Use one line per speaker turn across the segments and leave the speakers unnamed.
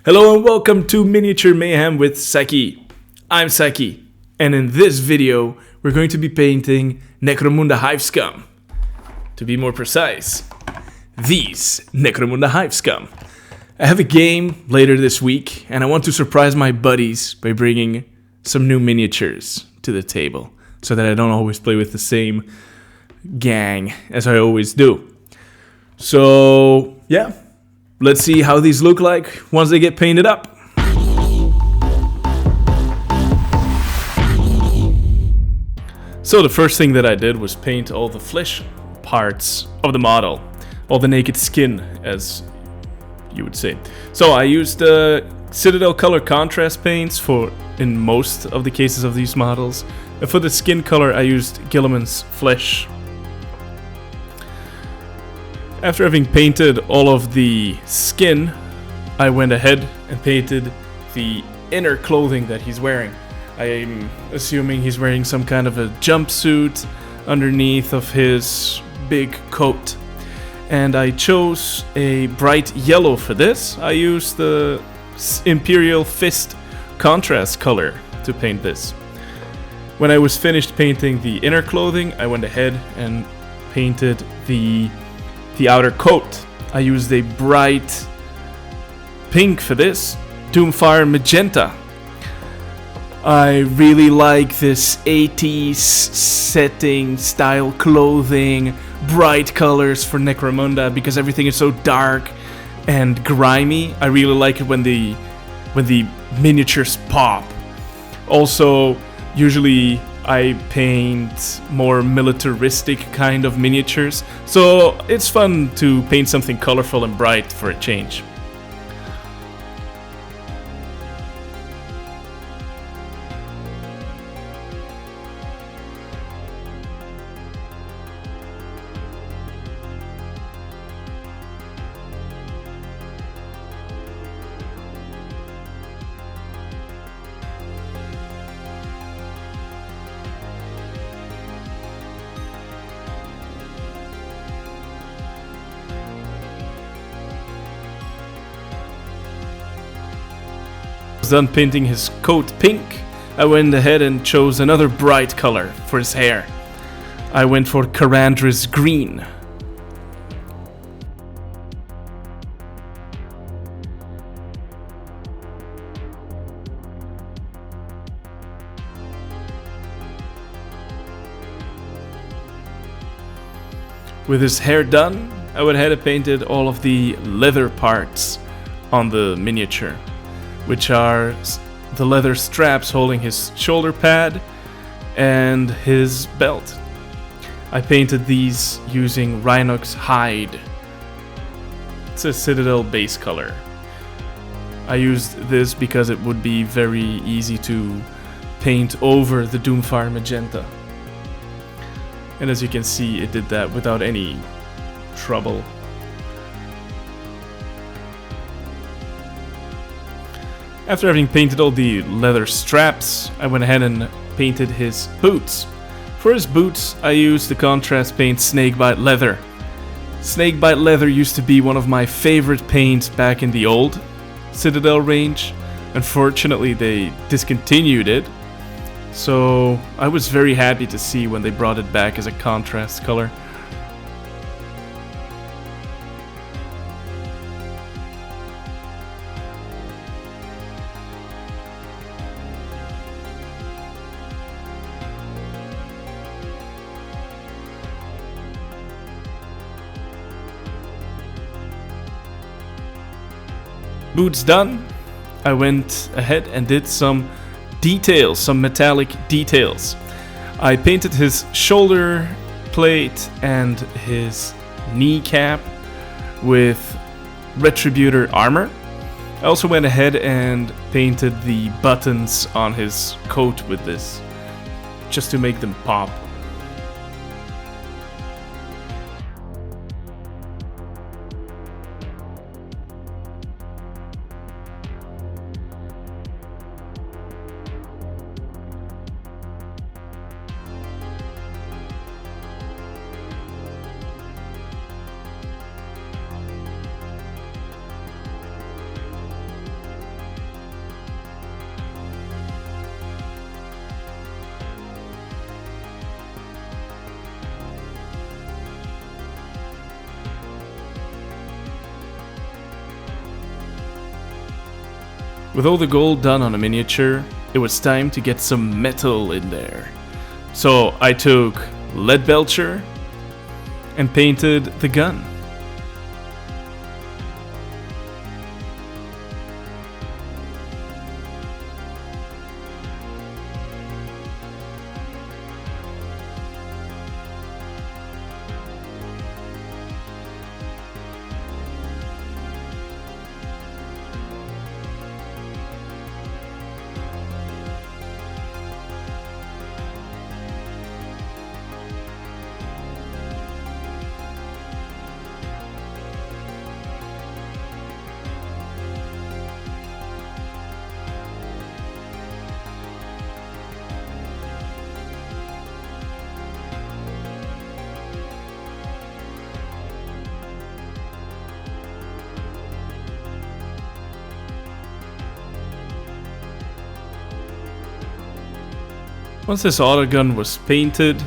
Hello and welcome to Miniature Mayhem with Seki. I'm Seki, and in this video we're going to be painting Necromunda Hive Scum. To be more precise, these Necromunda Hive Scum. I have a game later this week, and I want to surprise my buddies by bringing some new miniatures to the table, so that I don't always play with the same gang as I always do. So, yeah. Let's see how these look like once they get painted up. So the first thing that I did was paint all the flesh parts of the model. All the naked skin, as you would say. So I used Citadel Colours Contrast Paints in most of the cases of these models. And for the skin color I used Guilliman's Flesh. After having painted all of the skin, I went ahead and painted the inner clothing that he's wearing. I'm assuming he's wearing some kind of a jumpsuit underneath of his big coat. And I chose a bright yellow for this. I used the Imperial Fist contrast color to paint this. When I was finished painting the inner clothing, I went ahead and painted the outer coat. I used a bright pink for this, Doomfire Magenta. I really like this 80s setting style clothing, bright colors for Necromunda because everything is so dark and grimy. I really like it when the miniatures pop. Also, usually I paint more militaristic kind of miniatures, so it's fun to paint something colorful and bright for a change. Done painting his coat pink, I went ahead and chose another bright color for his hair. I went for Carandra's green. With his hair done, I went ahead and painted all of the leather parts on the miniature, which are the leather straps holding his shoulder pad and his belt. I painted these using Rhinox hide. It's a Citadel base color. I used this because it would be very easy to paint over the Doomfire Magenta. And as you can see, it did that without any trouble. After having painted all the leather straps, I went ahead and painted his boots. For his boots, I used the contrast paint Snakebite Leather. Snakebite Leather used to be one of my favorite paints back in the old Citadel range. Unfortunately, they discontinued it, so I was very happy to see when they brought it back as a contrast color. Boots done, I went ahead and did some details, some metallic details. I painted his shoulder plate and his kneecap with Retributor armor. I also went ahead and painted the buttons on his coat with this, just to make them pop. With all the gold done on a miniature, it was time to get some metal in there. So I took lead belcher and painted the gun. Once this autogun was painted,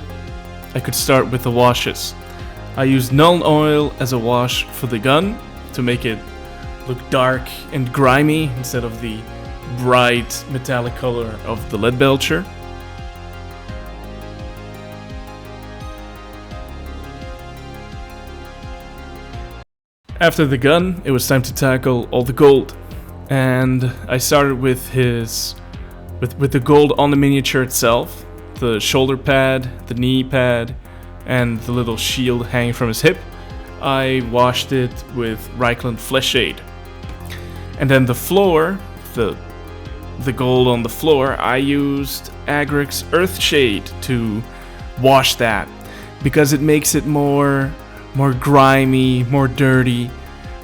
I could start with the washes. I used Nuln Oil as a wash for the gun to make it look dark and grimy instead of the bright metallic color of the lead belcher. After the gun, it was time to tackle all the gold, and I started with the gold on the miniature itself, the shoulder pad, the knee pad, and the little shield hanging from his hip. I washed it with Reichland Flesh Shade. And then the floor, the gold on the floor, I used Agric's Earth Shade to wash that, because it makes it more grimy, more dirty,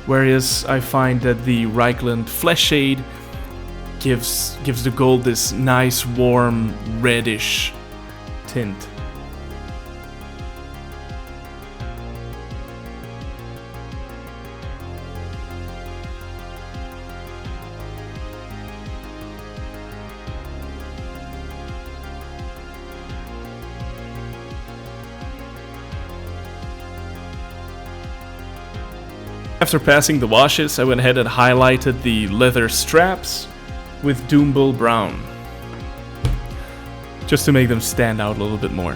whereas I find that the Reichland Flesh Shade gives the gold this nice warm reddish tint. After passing the washes, I went ahead and highlighted the leather straps with Doombull Brown, just to make them stand out a little bit more.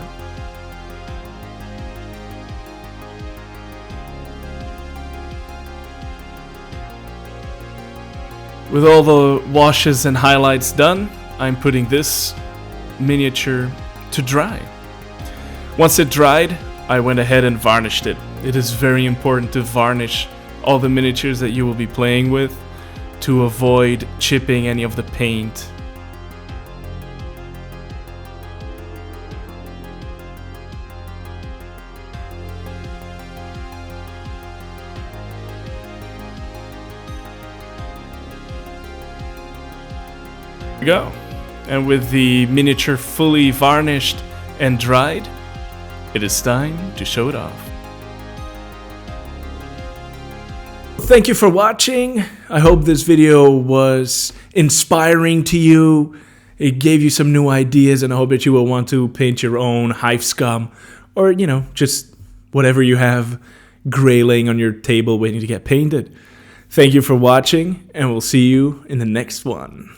With all the washes and highlights done, I'm putting this miniature to dry. Once it dried, I went ahead and varnished it. It is very important to varnish all the miniatures that you will be playing with to avoid chipping any of the paint. There we go. And with the miniature fully varnished and dried, it is time to show it off. Thank you for watching. I hope this video was inspiring to you. It gave you some new ideas, and I hope that you will want to paint your own Hive Scum, or, you know, just whatever you have gray laying on your table waiting to get painted. Thank you for watching, and we'll see you in the next one.